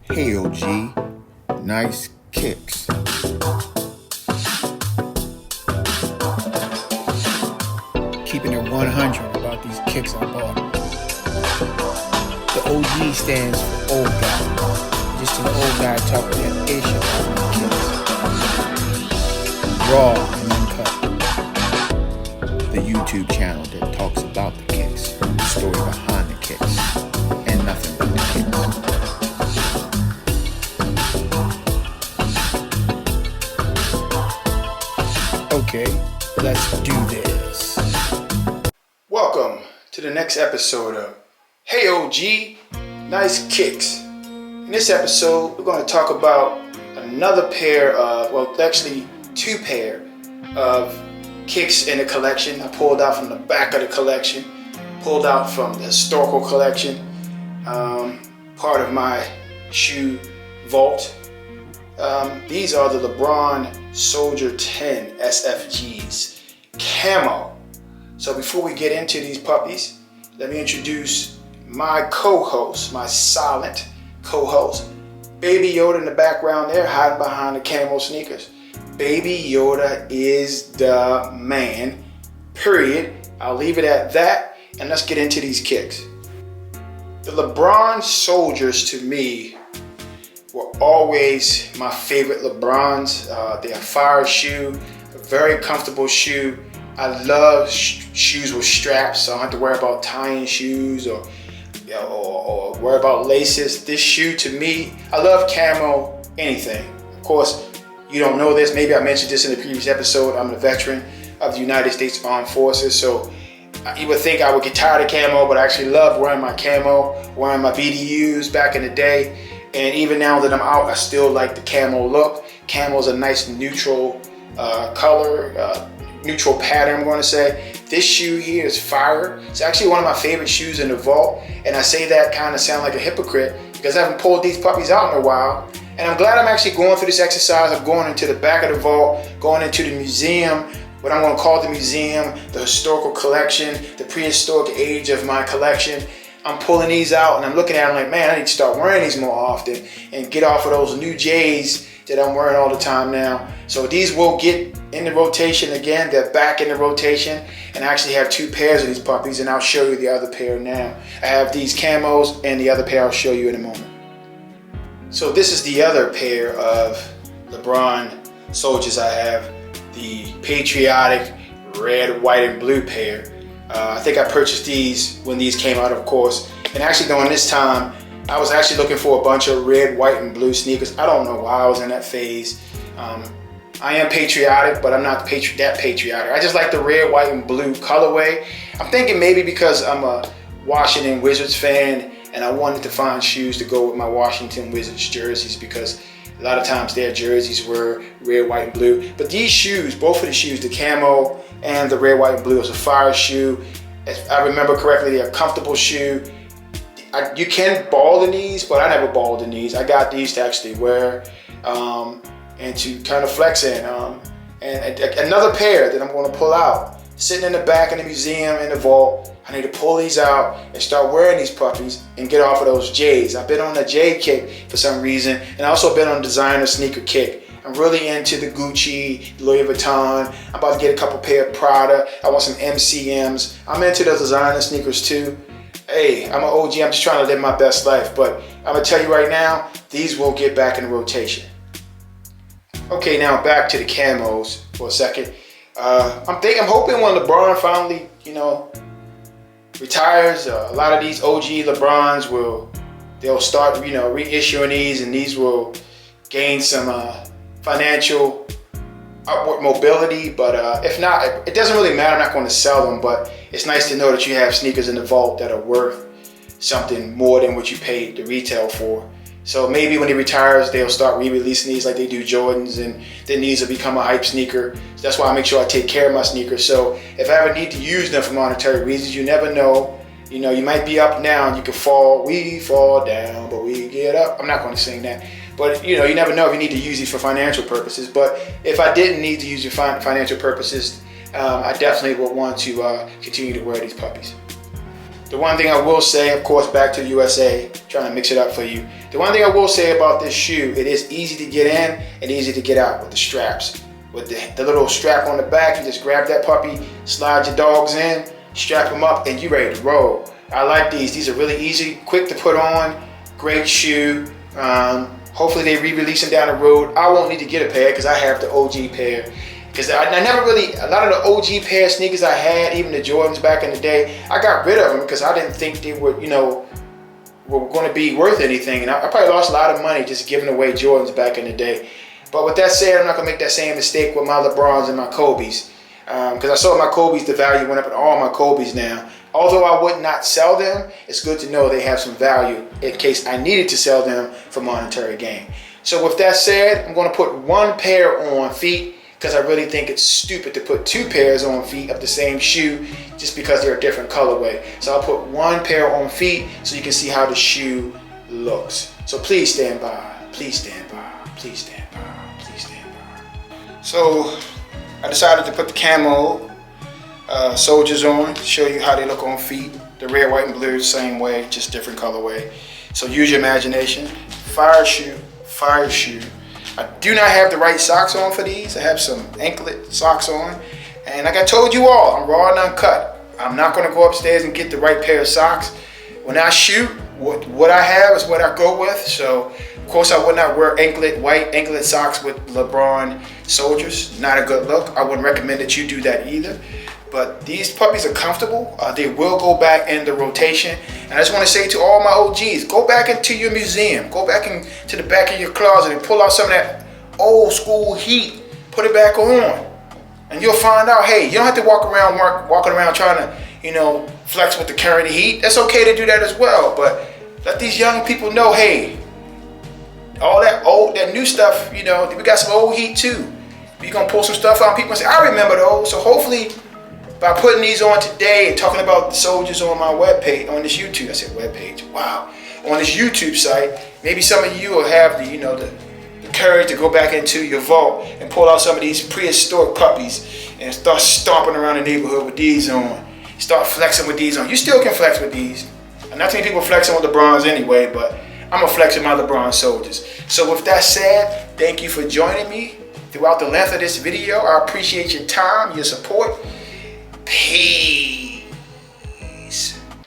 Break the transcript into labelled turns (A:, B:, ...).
A: Hey OG, nice kicks. Keeping it 100 about these kicks I bought. The OG stands for old guy. Just an old guy talking that ish about my kicks. Raw and uncut. The YouTube channel that talks about the kicks, the story behind the kicks, and nothing but the kicks. Okay, let's do this. Welcome to the next episode of Hey OG, Nice Kicks. In this episode, we're going to talk about another pair of, well, actually two pair of kicks in the collection. I pulled out from the back of the collection, pulled out from the historical collection, part of my shoe vault. These are the LeBron Soldier 10 SFGs Camo. So before we get into these puppies, let me introduce my co-host, my silent co-host, Baby Yoda in the background there, hiding behind the camo sneakers. Baby Yoda is the man, period. I'll leave it at that, and let's get into these kicks. The LeBron Soldiers, to me, were always my favorite LeBrons. They're a fire shoe, a very comfortable shoe. I love shoes with straps, so I don't have to worry about tying shoes or worry about laces. This shoe, to me, I love camo, anything. Of course, you don't know this. Maybe I mentioned this in the previous episode. I'm a veteran of the United States Armed Forces, so you would think I would get tired of camo, but I actually love wearing my camo, wearing my BDUs back in the day. And even now that I'm out, I still like the camo look. Camo is a nice neutral color, neutral pattern, I'm going to say. This shoe here is fire. It's actually one of my favorite shoes in the vault. And I say that kind of sound like a hypocrite because I haven't pulled these puppies out in a while. And I'm glad I'm actually going through this exercise of going into the back of the vault, going into the museum, what I'm going to call the museum, the historical collection, the prehistoric age of my collection. I'm pulling these out and I'm looking at them like, man, I need to start wearing these more often and get off of those new J's that I'm wearing all the time now. So these will get in the rotation again. They're back in the rotation, and I actually have two pairs of these puppies, and I'll show you the other pair now. I have these camos, and the other pair I'll show you in a moment. So this is the other pair of LeBron Soldiers I have, the patriotic red, white, and blue pair. I think I purchased these when these came out, of course. And actually during this time, I was actually looking for a bunch of red, white, and blue sneakers. I don't know why I was in that phase. I am patriotic, but I'm not that patriotic. I just like the red, white, and blue colorway. I'm thinking maybe because I'm a Washington Wizards fan and I wanted to find shoes to go with my Washington Wizards jerseys because a lot of times their jerseys were red, white, and blue. But these shoes, both of the shoes, the camo and the red, white, and blue, is a fire shoe. If I remember correctly, they're a comfortable shoe. You can ball in these, but I never balled in these. I got these to actually wear and to kind of flex in. And another pair that I'm going to pull out, sitting in the back in the museum in the vault. I need to pull these out and start wearing these puppies and get off of those J's. I've been on a J kick for some reason, and I also been on designer sneaker kick. I'm really into the Gucci, Louis Vuitton. I'm about to get a couple pair of Prada. I want some MCMs. I'm into the designer sneakers too. Hey, I'm an OG. I'm just trying to live my best life, but I'm gonna tell you right now, these will get back in rotation. Okay, now back to the camos for a second. I'm hoping when LeBron finally, retires, a lot of these OG LeBrons they'll start, reissuing these, and these will gain some financial upward mobility. But if not, it doesn't really matter. I'm not going to sell them, but it's nice to know that you have sneakers in the vault that are worth something more than what you paid the retail for. So maybe when he retires, they'll start re-releasing these like they do Jordans, and then these will become a hype sneaker. So that's why I make sure I take care of my sneakers. So if I ever need to use them for monetary reasons, you never know. You might be up now and you can fall. We fall down, but we get up. I'm not going to sing that. But you never know if you need to use these for financial purposes. But if I didn't need to use it for financial purposes, I definitely would want to continue to wear these puppies. The one thing I will say, of course, back to the USA, trying to mix it up for you. The one thing I will say about this shoe, it is easy to get in and easy to get out with the straps. With the little strap on the back, you just grab that puppy, slide your dogs in, strap them up, and you're ready to roll. I like these. These are really easy, quick to put on, great shoe. Hopefully they re-release them down the road. I won't need to get a pair because I have the OG pair. Because I never really, a lot of the OG pair of sneakers I had, even the Jordans back in the day, I got rid of them because I didn't think they were, were going to be worth anything. And I probably lost a lot of money just giving away Jordans back in the day. But with that said, I'm not going to make that same mistake with my LeBrons and my Kobe's. Because I saw my Kobe's, the value went up in all my Kobe's now. Although I would not sell them, it's good to know they have some value in case I needed to sell them for monetary gain. So with that said, I'm going to put one pair on feet because I really think it's stupid to put two pairs on feet of the same shoe just because they're a different colorway. So I'll put one pair on feet so you can see how the shoe looks. So please stand by, please stand by, please stand by, please stand by. So I decided to put the camo soldiers on to show you how they look on feet. The red, white, and blue, same way, just different colorway. So use your imagination. Fire shoe, fire shoe. I do not have the right socks on for these. I have some anklet socks on. And like I told you all, I'm raw and uncut. I'm not going to go upstairs and get the right pair of socks. When I shoot, what I have is what I go with. So, of course, I would not wear white anklet socks with LeBron soldiers. Not a good look. I wouldn't recommend that you do that either. But these puppies are comfortable. They will go back in the rotation. And I just want to say to all my OGs, go back into your museum. Go back into the back of your closet and pull out some of that old school heat. Put it back on. And you'll find out, hey, you don't have to walking around trying to, flex with the current heat. That's okay to do that as well. But let these young people know, hey, all that new stuff, we got some old heat too. You're going to pull some stuff out and people say, I remember those. So hopefully, by putting these on today and talking about the soldiers on my webpage, on this YouTube, I said webpage, wow. On this YouTube site, maybe some of you will have the courage to go back into your vault and pull out some of these prehistoric puppies and start stomping around the neighborhood with these on. Start flexing with these on. You still can flex with these. I'm not seeing people flexing with LeBrons anyway, but I'm going to flex with my LeBron soldiers. So with that said, thank you for joining me throughout the length of this video. I appreciate your time, your support. Peace.